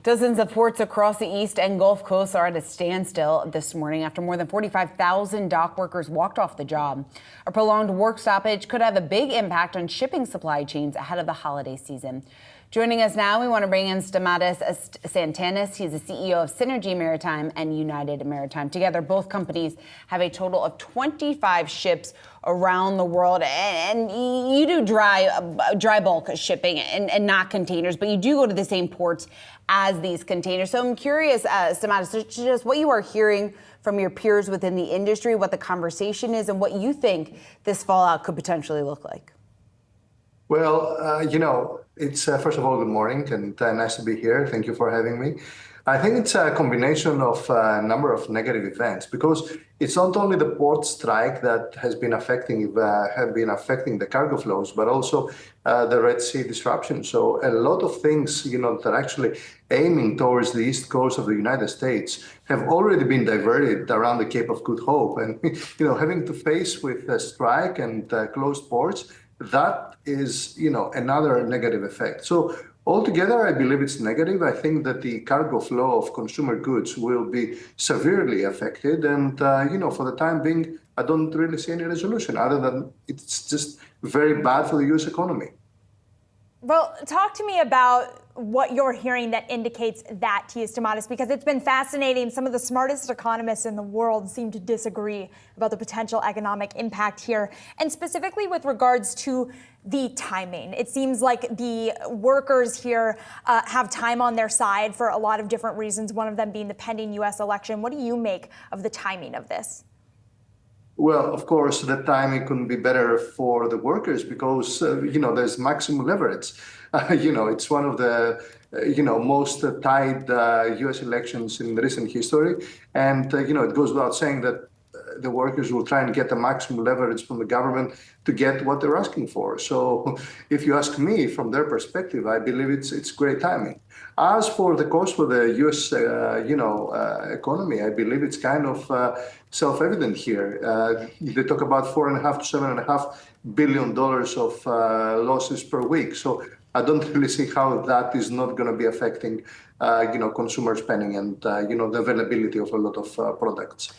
Dozens of ports across the East and Gulf Coast are at a standstill this morning after more than 45,000 dock workers walked off the job. A prolonged work stoppage could have a big impact on shipping supply chains ahead of the holiday season. Joining us now, we want to bring in Stamatis Tsantanis. He's the CEO of Seanergy Maritime and United Maritime. Together, both companies have a total of 25 ships around the world. And you do dry bulk shipping and not containers, but you do go to the same ports as these containers. So I'm curious, Stamatis, just what you are hearing from your peers within the industry, what the conversation is, and what you think this fallout could potentially look like. Well, it's first of all, good morning and nice to be here. Thank you for having me. I think it's a combination of a number of negative events because it's not only the port strike that has been affecting the cargo flows, but also the Red Sea disruption. So a lot of things, that are actually aiming towards the east coast of the United States have already been diverted around the Cape of Good Hope. And, having to face with a strike and closed ports, that is, another negative effect. So altogether, I believe it's negative. I think that the cargo flow of consumer goods will be severely affected. And, for the time being, I don't really see any resolution other than it's just very bad for the U.S. economy. Well, talk to me about what you're hearing that indicates that to you, Stamatis, because it's been fascinating. Some of the smartest economists in the world seem to disagree about the potential economic impact here, and specifically with regards to the timing. It seems like the workers here have time on their side for a lot of different reasons, one of them being the pending U.S. election. What do you make of the timing of this? Well, of course, the timing couldn't be better for the workers because, there's maximum leverage. It's one of the, most tied U.S. elections in recent history. And, it goes without saying that the workers will try and get the maximum leverage from the government to get what they're asking for. So if you ask me from their perspective, I believe it's great timing. As for the cost for the U.S. Economy, I believe it's kind of self-evident here. They talk about $4.5 to $7.5 billion of losses per week. So I don't really see how that is not going to be affecting, consumer spending and, the availability of a lot of products.